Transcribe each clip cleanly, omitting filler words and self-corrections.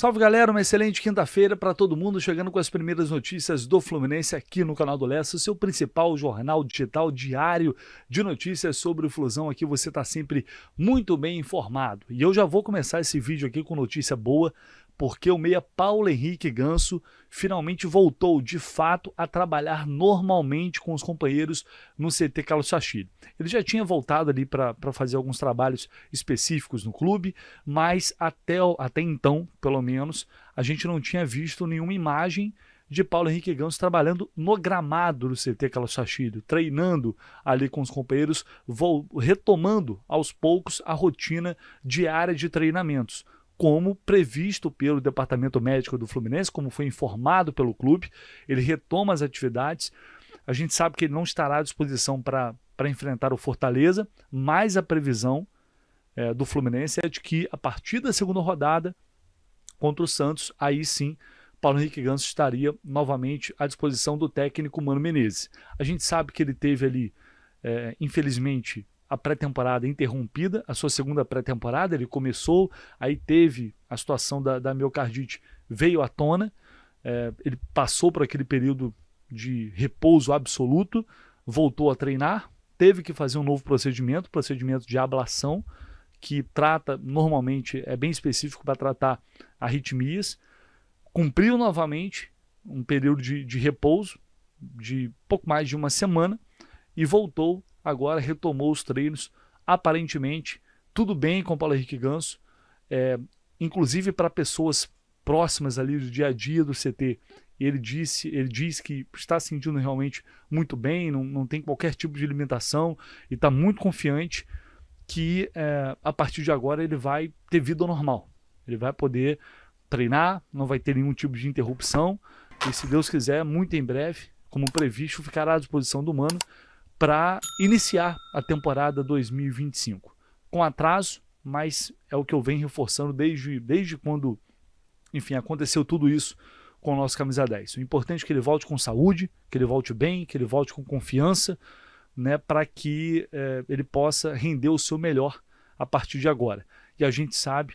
Salve galera, uma excelente quinta-feira para todo mundo, chegando com as primeiras notícias do Fluminense aqui no canal do Lessa, o seu principal jornal digital diário de notícias sobre o Flusão. Aqui você está sempre muito bem informado. E eu já vou começar esse vídeo aqui com notícia boa, porque o meia Paulo Henrique Ganso finalmente voltou de fato a trabalhar normalmente com os companheiros no CT Carlos Sachilli. Ele já tinha voltado ali para fazer alguns trabalhos específicos no clube, mas até então, pelo menos, a gente não tinha visto nenhuma imagem de Paulo Henrique Ganso trabalhando no gramado do CT Carlos Sachilli, treinando ali com os companheiros, retomando aos poucos a rotina diária de treinamentos, como previsto pelo Departamento Médico do Fluminense, como foi informado pelo clube. Ele retoma as atividades. A gente sabe que ele não estará à disposição para enfrentar o Fortaleza, mas a previsão do Fluminense é de que a partir da segunda rodada contra o Santos, aí sim Paulo Henrique Ganso estaria novamente à disposição do técnico Mano Menezes. A gente sabe que ele teve ali, infelizmente, a pré-temporada interrompida, a sua segunda pré-temporada. Ele começou, aí teve a situação da miocardite, veio à tona, ele passou por aquele período de repouso absoluto, voltou a treinar, teve que fazer um novo procedimento de ablação, que trata, normalmente, é bem específico para tratar arritmias, cumpriu novamente um período de repouso, de pouco mais de uma semana, e voltou. Agora retomou os treinos, aparentemente tudo bem com o Paulo Henrique Ganso, inclusive para pessoas próximas ali do dia a dia do CT. Ele diz que está se sentindo realmente muito bem, não tem qualquer tipo de limitação e está muito confiante que a partir de agora ele vai ter vida normal. Ele vai poder treinar, não vai ter nenhum tipo de interrupção e, se Deus quiser, muito em breve, como previsto, ficará à disposição do Mano para iniciar a temporada 2025. Com atraso, mas é o que eu venho reforçando desde quando, enfim, aconteceu tudo isso com o nosso camisa 10. O importante é que ele volte com saúde, que ele volte bem, que ele volte com confiança, né, para que ele possa render o seu melhor a partir de agora. E a gente sabe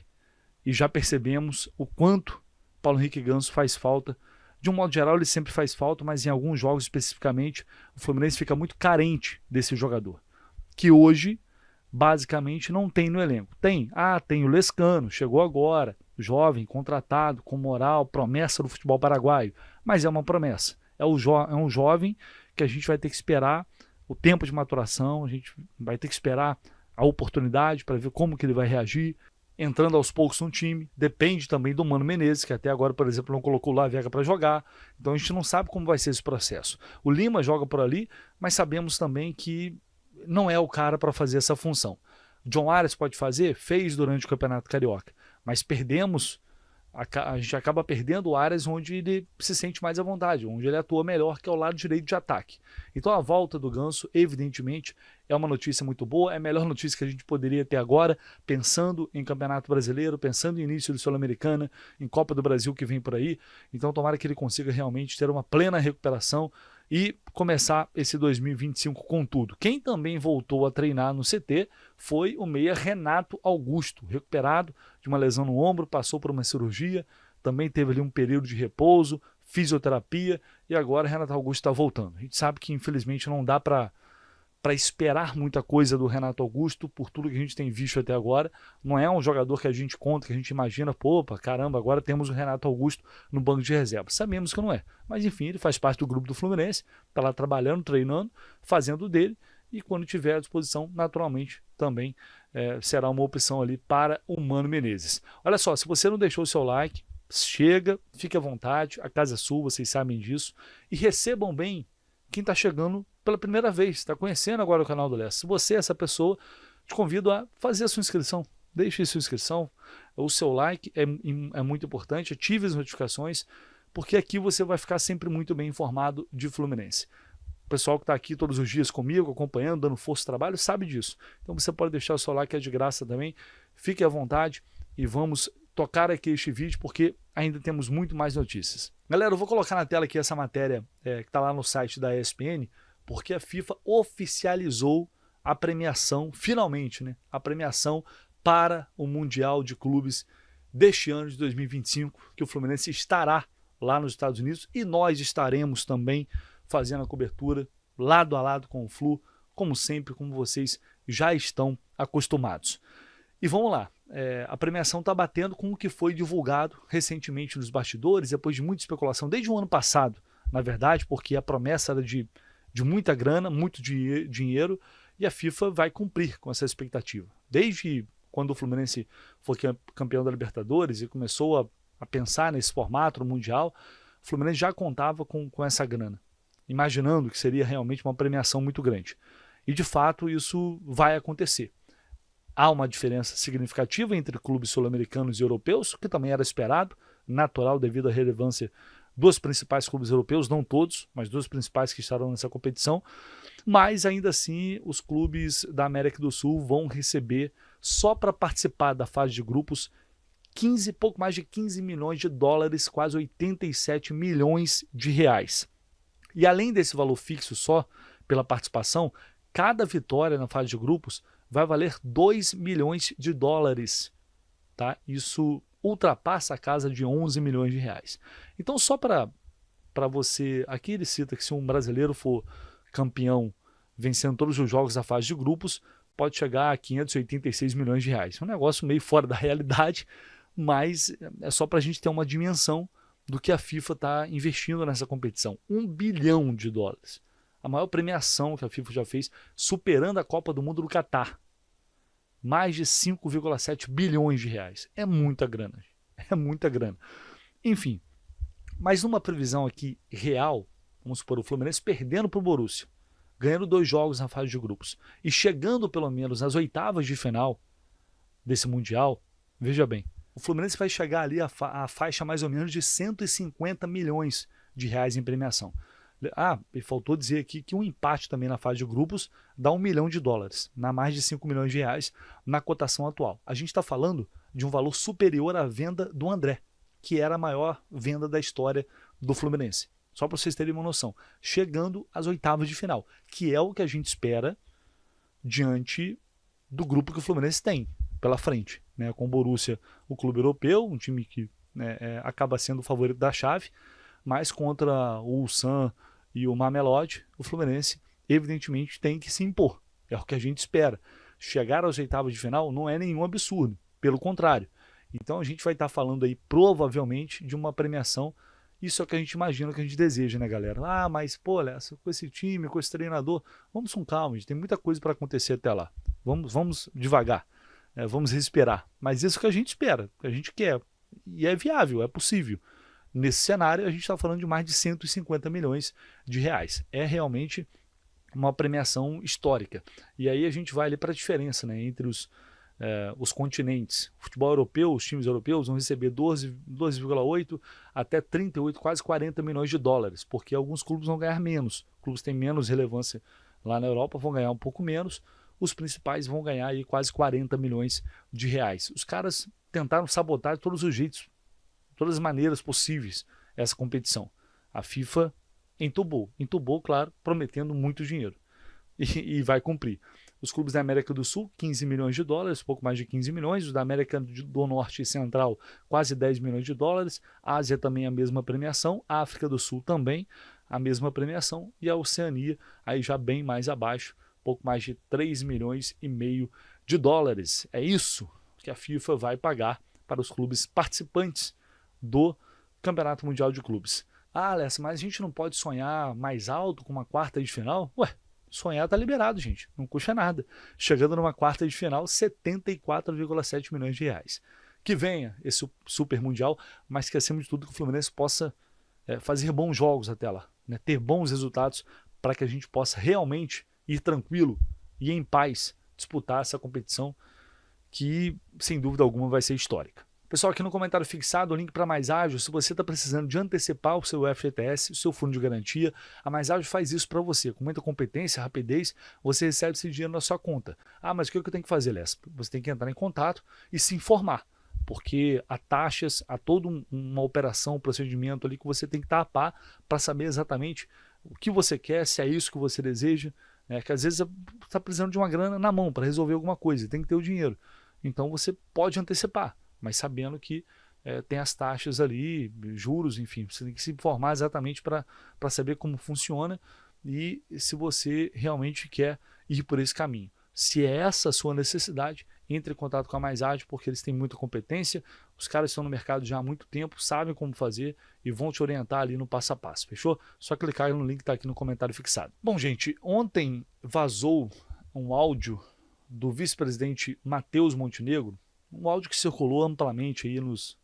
e já percebemos o quanto Paulo Henrique Ganso faz falta. De um modo geral, ele sempre faz falta, mas em alguns jogos especificamente, o Fluminense fica muito carente desse jogador, que hoje, basicamente, não tem no elenco. Tem o Lescano, chegou agora, jovem, contratado, com moral, promessa do futebol paraguaio, mas é uma promessa. É um jovem que a gente vai ter que esperar o tempo de maturação, a gente vai ter que esperar a oportunidade para ver como que ele vai reagir, entrando aos poucos no time. Depende também do Mano Menezes, que até agora, por exemplo, não colocou lá a Vega para jogar. Então a gente não sabe como vai ser esse processo. O Lima joga por ali, mas sabemos também que não é o cara para fazer essa função. John Arias pode fazer? Fez durante o Campeonato Carioca, mas a gente acaba perdendo o Arias onde ele se sente mais à vontade, onde ele atua melhor, que é o lado direito de ataque. Então a volta do Ganso, evidentemente, é uma notícia muito boa, é a melhor notícia que a gente poderia ter agora, pensando em Campeonato Brasileiro, pensando em início do Sul-Americana, em Copa do Brasil que vem por aí. Então tomara que ele consiga realmente ter uma plena recuperação e começar esse 2025 com tudo. Quem também voltou a treinar no CT foi o meia Renato Augusto, recuperado de uma lesão no ombro, passou por uma cirurgia, também teve ali um período de repouso, fisioterapia, e agora Renato Augusto está voltando. A gente sabe que infelizmente não dá para esperar muita coisa do Renato Augusto, por tudo que a gente tem visto até agora. Não é um jogador que a gente conta, que a gente imagina, pô, caramba, agora temos o Renato Augusto no banco de reserva. Sabemos que não é, mas enfim, ele faz parte do grupo do Fluminense, está lá trabalhando, treinando, fazendo o dele, e quando tiver à disposição, naturalmente, também será uma opção ali para o Mano Menezes. Olha só, se você não deixou o seu like, chega, fique à vontade, a casa é sua, vocês sabem disso, e recebam bem quem está chegando pela primeira vez, está conhecendo agora o canal do Lessa. Se você é essa pessoa, te convido a fazer a sua inscrição. Deixe a sua inscrição, o seu like é muito importante, ative as notificações, porque aqui você vai ficar sempre muito bem informado de Fluminense. O pessoal que está aqui todos os dias comigo, acompanhando, dando força ao trabalho, sabe disso. Então você pode deixar o seu like, que é de graça também. Fique à vontade e vamos tocar aqui este vídeo, porque ainda temos muito mais notícias. Galera, eu vou colocar na tela aqui essa matéria que está lá no site da ESPN, porque a FIFA oficializou a premiação, finalmente, né? A premiação para o Mundial de Clubes deste ano de 2025, que o Fluminense estará lá nos Estados Unidos e nós estaremos também fazendo a cobertura lado a lado com o Flu, como sempre, como vocês já estão acostumados. E vamos lá, a premiação está batendo com o que foi divulgado recentemente nos bastidores, depois de muita especulação, desde o ano passado, na verdade, porque a promessa era de muita grana, muito dinheiro, e a FIFA vai cumprir com essa expectativa. Desde quando o Fluminense foi campeão da Libertadores e começou a pensar nesse formato no Mundial, o Fluminense já contava com essa grana, imaginando que seria realmente uma premiação muito grande. E de fato isso vai acontecer. Há uma diferença significativa entre clubes sul-americanos e europeus, que também era esperado, natural devido à relevância dos principais clubes europeus, não todos, mas dos principais que estarão nessa competição, mas ainda assim os clubes da América do Sul vão receber, só para participar da fase de grupos, pouco mais de 15 milhões de dólares, quase 87 milhões de reais. E além desse valor fixo só pela participação, cada vitória na fase de grupos vai valer 2 milhões de dólares. Tá? Isso ultrapassa a casa de 11 milhões de reais. Então só para você, aqui ele cita que se um brasileiro for campeão vencendo todos os jogos da fase de grupos, pode chegar a 586 milhões de reais. É um negócio meio fora da realidade, mas é só para a gente ter uma dimensão do que a FIFA está investindo nessa competição. 1 bilhão de dólares. A maior premiação que a FIFA já fez, superando a Copa do Mundo do Catar. Mais de 5,7 bilhões de reais. É muita grana. É muita grana. Enfim, mas numa previsão aqui real, vamos supor, o Fluminense perdendo para o Borussia, ganhando 2 jogos na fase de grupos e chegando pelo menos nas oitavas de final desse Mundial, veja bem, o Fluminense vai chegar ali a faixa mais ou menos de 150 milhões de reais em premiação. E faltou dizer aqui que um empate também na fase de grupos dá 1 milhão de dólares, na mais de 5 milhões de reais na cotação atual. A gente está falando de um valor superior à venda do André, que era a maior venda da história do Fluminense. Só para vocês terem uma noção. Chegando às oitavas de final, que é o que a gente espera diante do grupo que o Fluminense tem pela frente. Né? Com o Borussia, o clube europeu, um time que acaba sendo o favorito da chave, mas contra o Ulsan e o Mamelodi, o Fluminense evidentemente tem que se impor. É o que a gente espera. Chegar às oitavas de final não é nenhum absurdo, pelo contrário. Então a gente vai estar falando aí provavelmente de uma premiação, isso é o que a gente imagina, que a gente deseja, né, galera? Mas pô, Lessa, com esse time, com esse treinador, vamos com calma, gente, tem muita coisa para acontecer até lá. Vamos devagar, vamos respirar. Mas isso que a gente espera, que a gente quer. E é viável, é possível. Nesse cenário, a gente está falando de mais de 150 milhões de reais. É realmente uma premiação histórica. E aí a gente vai ali para a diferença, né, entre os continentes. O futebol europeu, os times europeus vão receber 12,8 até 38, quase 40 milhões de dólares, porque alguns clubes vão ganhar menos. Clubes têm menos relevância lá na Europa, vão ganhar um pouco menos. Os principais vão ganhar aí quase 40 milhões de reais. Os caras tentaram sabotar de todos os jeitos, todas as maneiras possíveis essa competição. A FIFA entubou, claro, prometendo muito dinheiro. E vai cumprir. Os clubes da América do Sul, 15 milhões de dólares, pouco mais de 15 milhões. Os da América do Norte e Central, quase 10 milhões de dólares. A Ásia também a mesma premiação. A África do Sul também a mesma premiação. E a Oceania, aí já bem mais abaixo, pouco mais de 3 milhões e meio de dólares. É isso que a FIFA vai pagar para os clubes participantes do Campeonato Mundial de Clubes. Alessa, mas a gente não pode sonhar mais alto com uma quarta de final? Ué, sonhar tá liberado, gente. Não custa nada. Chegando numa quarta de final, 74,7 milhões de reais. Que venha esse Super Mundial, mas que acima de tudo que o Fluminense possa fazer bons jogos até lá. Né? Ter bons resultados para que a gente possa realmente ir tranquilo e em paz disputar essa competição que, sem dúvida alguma, vai ser histórica. Pessoal, aqui no comentário fixado, o link para a Mais Ágil. Se você está precisando de antecipar o seu FGTS, o seu fundo de garantia, a Mais Ágil faz isso para você. Com muita competência, rapidez, você recebe esse dinheiro na sua conta. Mas o que eu tenho que fazer, Lessa? Você tem que entrar em contato e se informar, porque há taxas, há toda uma operação, um procedimento ali que você tem que estar a par para saber exatamente o que você quer, se é isso que você deseja. Que às vezes você está precisando de uma grana na mão para resolver alguma coisa, tem que ter o dinheiro. Então você pode antecipar. mas sabendo que tem as taxas ali, juros, enfim, você tem que se informar exatamente para saber como funciona e se você realmente quer ir por esse caminho. Se é essa a sua necessidade, entre em contato com a Mais Ágil, porque eles têm muita competência, os caras estão no mercado já há muito tempo, sabem como fazer e vão te orientar ali no passo a passo, fechou? Só clicar no link que está aqui no comentário fixado. Bom, gente, ontem vazou um áudio do vice-presidente Matheus Montenegro, um áudio que circulou amplamente aí nos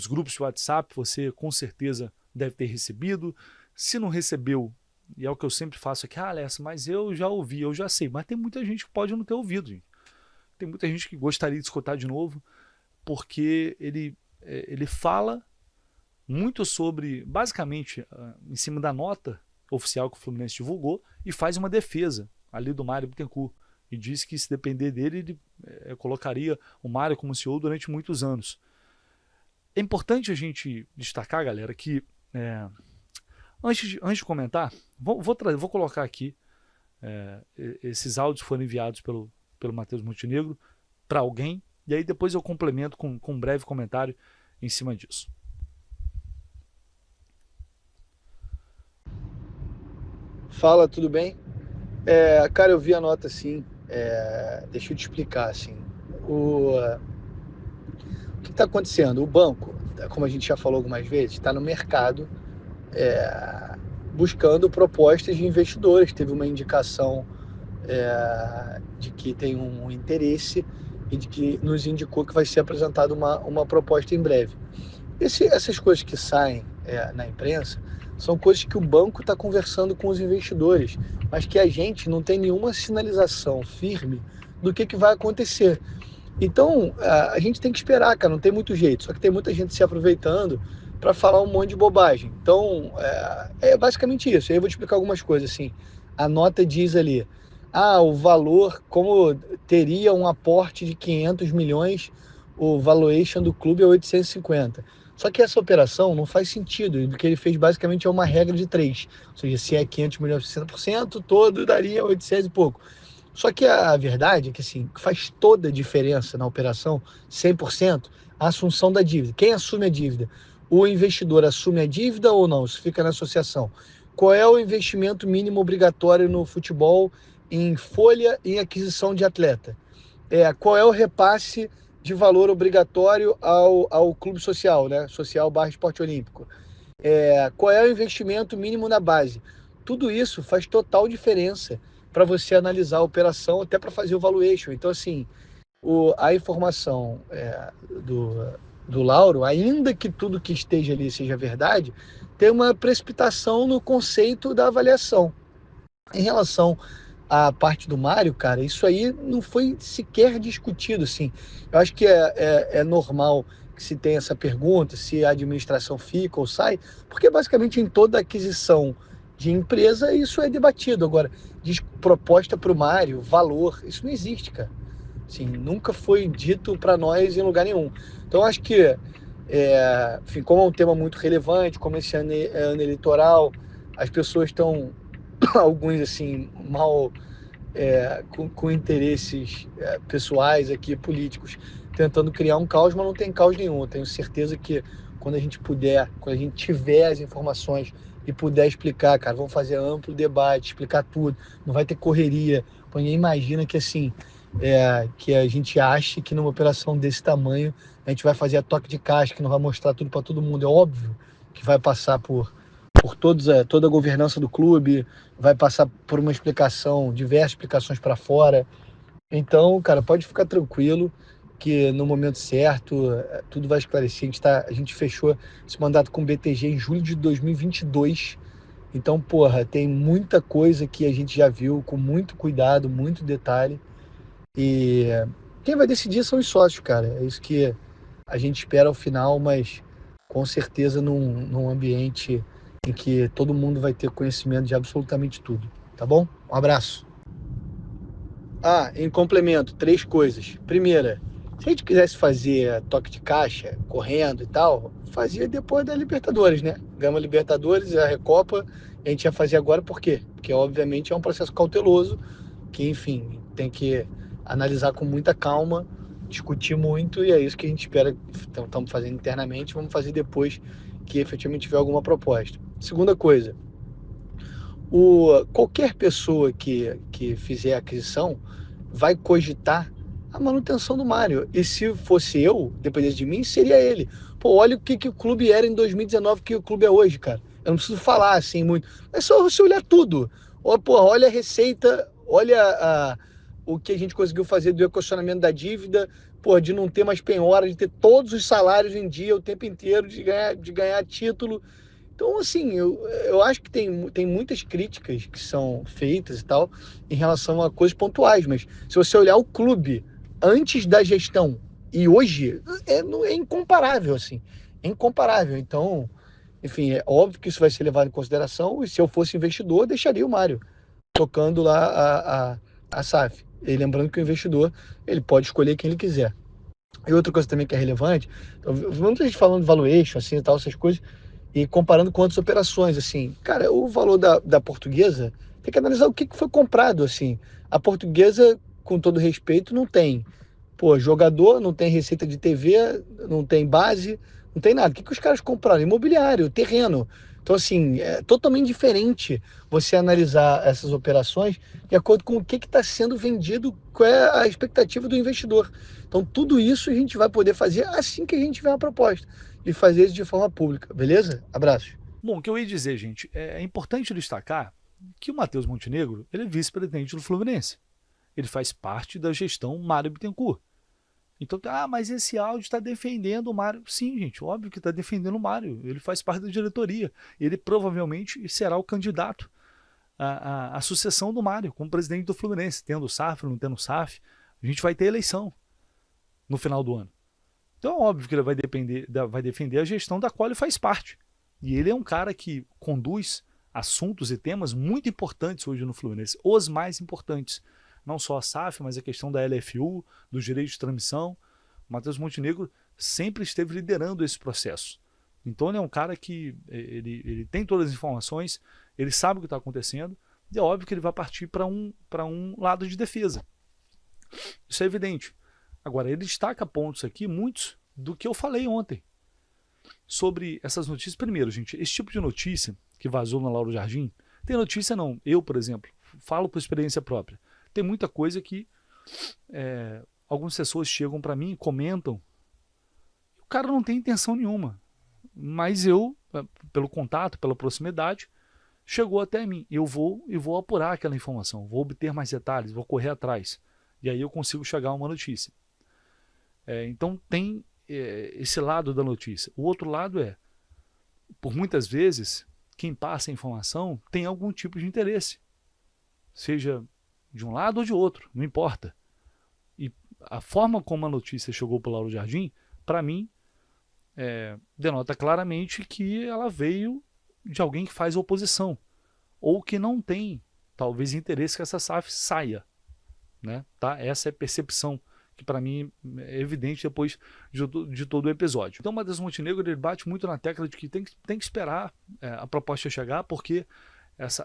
grupos de WhatsApp, você com certeza deve ter recebido. Se não recebeu, e é o que eu sempre faço aqui, Alessa, mas eu já ouvi, eu já sei, mas tem muita gente que pode não ter ouvido, gente. Tem muita gente que gostaria de escutar de novo, porque ele fala muito sobre, basicamente, em cima da nota oficial que o Fluminense divulgou, e faz uma defesa ali do Mário Bittencourt, e diz que se depender dele, ele colocaria o Mário como CEO durante muitos anos. É importante a gente destacar, galera, que antes de comentar, vou colocar aqui, esses áudios foram enviados pelo Matheus Montenegro para alguém, e aí depois eu complemento com um breve comentário em cima disso. Fala, tudo bem? Cara, eu vi a nota assim, deixa eu te explicar assim. O que está acontecendo? O banco, como a gente já falou algumas vezes, está no mercado buscando propostas de investidores. Teve uma indicação de que tem um interesse e de que nos indicou que vai ser apresentada uma proposta em breve. Essas coisas que saem na imprensa são coisas que o banco está conversando com os investidores, mas que a gente não tem nenhuma sinalização firme do que vai acontecer. Então, a gente tem que esperar, cara, não tem muito jeito. Só que tem muita gente se aproveitando para falar um monte de bobagem. Então, é basicamente isso. Aí eu vou te explicar algumas coisas, assim. A nota diz ali, o valor, como teria um aporte de 500 milhões, o valuation do clube é 850. Só que essa operação não faz sentido. O que ele fez basicamente é uma regra de 3. Ou seja, se é 500 milhões, 60%, todo daria 800 e pouco. Só que a verdade é que assim, faz toda a diferença na operação, 100%, a assunção da dívida. Quem assume a dívida? O investidor assume a dívida ou não? Isso fica na associação. Qual é o investimento mínimo obrigatório no futebol em folha e aquisição de atleta? Qual é o repasse de valor obrigatório ao clube social, né? Social / esporte olímpico? Qual é o investimento mínimo na base? Tudo isso faz total diferença para você analisar a operação, até para fazer o valuation. Então, assim, a informação do Lauro, ainda que tudo que esteja ali seja verdade, tem uma precipitação no conceito da avaliação. Em relação à parte do Mário, cara, isso aí não foi sequer discutido, assim. Eu acho que é normal que se tenha essa pergunta, se a administração fica ou sai, porque basicamente em toda aquisição de empresa isso é debatido. Agora, diz proposta para o Mário, valor, isso não existe, cara. Assim, nunca foi dito para nós em lugar nenhum. Então, acho que, enfim, como é um tema muito relevante, como esse ano é ano eleitoral, as pessoas estão alguns assim mal com interesses pessoais aqui, políticos, tentando criar um caos, mas não tem caos nenhum. Eu tenho certeza que quando a gente puder, quando a gente tiver as informações e puder explicar, cara, vamos fazer amplo debate, explicar tudo, não vai ter correria. Ninguém imagina que assim, que a gente ache que numa operação desse tamanho a gente vai fazer a toque de caixa, que não vai mostrar tudo para todo mundo. É óbvio que vai passar por toda a governança do clube, vai passar por uma explicação, diversas explicações para fora. Então, cara, pode ficar tranquilo que no momento certo tudo vai esclarecer. A gente fechou esse mandato com o BTG em julho de 2022. Então, porra, tem muita coisa que a gente já viu com muito cuidado, muito detalhe. E quem vai decidir são os sócios, cara. É isso que a gente espera ao final, mas com certeza num ambiente em que todo mundo vai ter conhecimento de absolutamente tudo, tá bom? Um abraço. Em complemento, 3 coisas. Primeira, se a gente quisesse fazer toque de caixa, correndo e tal, fazia depois da Libertadores, né? Ganhamos a Libertadores, a Recopa, a gente ia fazer agora por quê? Porque, obviamente, é um processo cauteloso, que, enfim, tem que analisar com muita calma discutir muito e é isso que a gente espera. Então, estamos fazendo internamente, vamos fazer depois que efetivamente tiver alguma proposta. Segunda coisa, qualquer pessoa que fizer a aquisição vai cogitar a manutenção do Mário. E se fosse eu, dependesse de mim, seria ele. Pô, olha o que o clube era em 2019, que o clube é hoje, cara. Eu não preciso falar assim muito. É só você olhar tudo. Olha a receita, olha o que a gente conseguiu fazer do equacionamento da dívida, pô, de não ter mais penhora, de ter todos os salários em dia o tempo inteiro, de ganhar título. Então, assim, eu acho que tem muitas críticas que são feitas e tal, em relação a coisas pontuais, mas se você olhar o clube antes da gestão e hoje, é incomparável, assim, é incomparável. Então, enfim, é óbvio que isso vai ser levado em consideração, e se eu fosse investidor, eu deixaria o Mário tocando lá a SAF. E lembrando que o investidor, ele pode escolher quem ele quiser. E outra coisa também que é relevante, então, muita gente falando de valuation, assim, e tal, essas coisas, e comparando com outras operações, assim, cara, o valor da Portuguesa, tem que analisar o que foi comprado, assim. A Portuguesa, com todo respeito, não tem, pô, jogador, não tem receita de TV, não tem base, não tem nada. O que os caras compraram? Imobiliário, terreno. Então, assim, é totalmente diferente você analisar essas operações de acordo com o que está sendo vendido, qual é a expectativa do investidor. Então, tudo isso a gente vai poder fazer assim que a gente tiver uma proposta, e fazer isso de forma pública, beleza? Abraço. Bom, o que eu ia dizer, gente, é importante destacar que o Matheus Montenegro, ele é vice-presidente do Fluminense. Ele faz parte da gestão Mário Bittencourt. Então, mas esse áudio está defendendo o Mário. Sim, gente, óbvio que está defendendo o Mário. Ele faz parte da diretoria. Ele provavelmente será o candidato à sucessão do Mário como presidente do Fluminense, tendo SAF, não tendo SAF. A gente vai ter eleição no final do ano. Então, é óbvio que ele vai defender a gestão da qual ele faz parte. E ele é um cara que conduz assuntos e temas muito importantes hoje no Fluminense, os mais importantes. Não só a SAF, mas a questão da LFU, dos direitos de transmissão. O Matheus Montenegro sempre esteve liderando esse processo. Então ele é um cara que ele tem todas as informações, ele sabe o que está acontecendo, e é óbvio que ele vai partir para um lado de defesa. Isso é evidente. Agora, ele destaca pontos aqui, muitos do que eu falei ontem, sobre essas notícias. Primeiro, gente, esse tipo de notícia que vazou na Lauro Jardim, tem notícia não. Eu, por exemplo, falo por experiência própria. Tem muita coisa que algumas pessoas chegam para mim e comentam. O cara não tem intenção nenhuma. Mas eu, pelo contato, pela proximidade, chegou até mim. Eu vou apurar aquela informação, vou obter mais detalhes, vou correr atrás. E aí eu consigo chegar a uma notícia. Então tem esse lado da notícia. O outro lado por muitas vezes, quem passa a informação tem algum tipo de interesse. Seja de um lado ou de outro, não importa. E a forma como a notícia chegou para o Lauro Jardim, para mim, denota claramente que ela veio de alguém que faz oposição, ou que não tem, talvez, interesse que essa SAF saia. Né? Tá? Essa é a percepção que para mim é evidente depois de todo o episódio. Então o Matheus Montenegro ele bate muito na tecla de que tem que esperar a proposta chegar, porque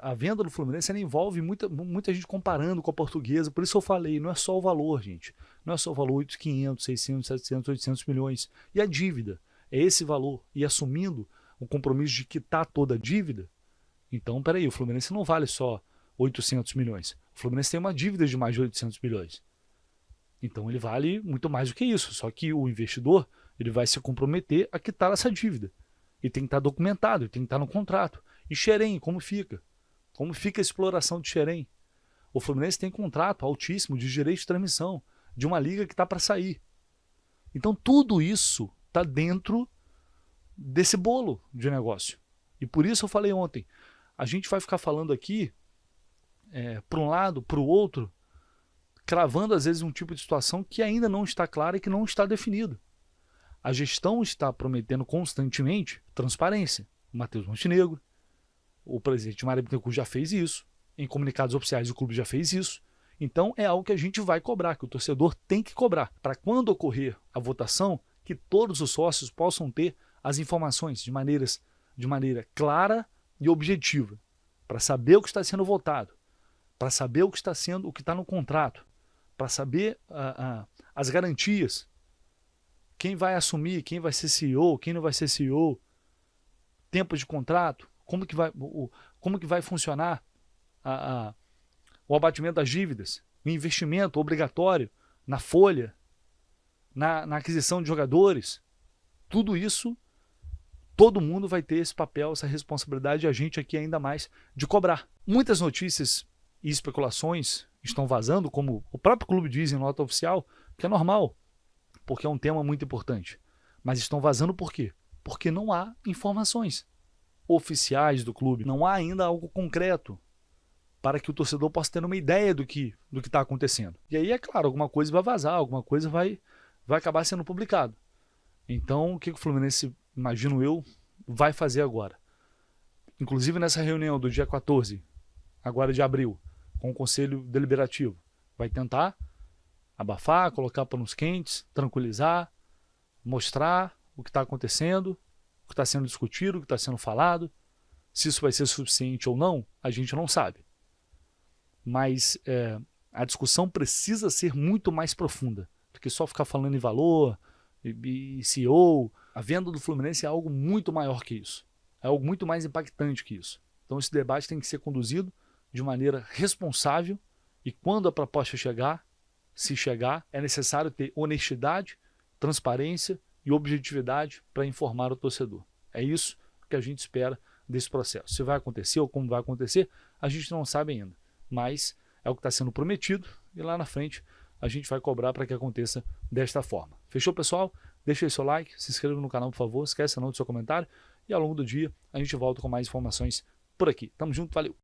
a venda do Fluminense ela envolve muita gente comparando com a Portuguesa. Por isso eu falei, não é só o valor, gente. Não é só o valor de 500, 600, 700, 800 milhões. E a dívida é esse valor. E assumindo o compromisso de quitar toda a dívida, então, peraí, o Fluminense não vale só 800 milhões. O Fluminense tem uma dívida de mais de 800 milhões. Então ele vale muito mais do que isso. Só que o investidor ele vai se comprometer a quitar essa dívida. E tem que estar documentado, tem que estar no contrato. E Xerém, como fica? Como fica a exploração de Xerém? O Fluminense tem contrato altíssimo de direito de transmissão, de uma liga que está para sair. Então tudo isso está dentro desse bolo de negócio. E por isso eu falei ontem, a gente vai ficar falando aqui, para um lado, para o outro, cravando às vezes um tipo de situação que ainda não está clara e que não está definido. A gestão está prometendo constantemente transparência. O Matheus Montenegro, o presidente Mário Bittencourt já fez isso, em comunicados oficiais o clube já fez isso. Então é algo que a gente vai cobrar, que o torcedor tem que cobrar, para quando ocorrer a votação, que todos os sócios possam ter as informações de maneira clara e objetiva, para saber o que está sendo votado, para saber o que está no contrato, para saber as garantias. Quem vai assumir, quem vai ser CEO, quem não vai ser CEO, tempo de contrato, como que vai funcionar o abatimento das dívidas, o investimento obrigatório na folha, na aquisição de jogadores. Tudo isso, todo mundo vai ter esse papel, essa responsabilidade, e a gente aqui ainda mais de cobrar. Muitas notícias e especulações estão vazando, como o próprio clube diz em nota oficial, que é normal, porque é um tema muito importante. Mas estão vazando por quê? Porque não há informações oficiais do clube, não há ainda algo concreto para que o torcedor possa ter uma ideia do que está acontecendo. E aí, é claro, alguma coisa vai vazar, alguma coisa vai acabar sendo publicado. Então, o que o Fluminense, imagino eu, vai fazer agora? Inclusive nessa reunião do dia 14, agora de abril, com o Conselho Deliberativo, vai tentar abafar, colocar panos quentes, tranquilizar, mostrar o que está acontecendo, o que está sendo discutido, o que está sendo falado. Se isso vai ser suficiente ou não, a gente não sabe. Mas a discussão precisa ser muito mais profunda do que só ficar falando em valor, e CEO. A venda do Fluminense é algo muito maior que isso. É algo muito mais impactante que isso. Então esse debate tem que ser conduzido de maneira responsável, e quando a proposta chegar, se chegar, é necessário ter honestidade, transparência e objetividade para informar o torcedor. É isso que a gente espera desse processo. Se vai acontecer ou como vai acontecer, a gente não sabe ainda. Mas é o que está sendo prometido, e lá na frente a gente vai cobrar para que aconteça desta forma. Fechou, pessoal? Deixa aí seu like, se inscreva no canal, por favor, esquece não do seu comentário, e ao longo do dia a gente volta com mais informações por aqui. Tamo junto, valeu!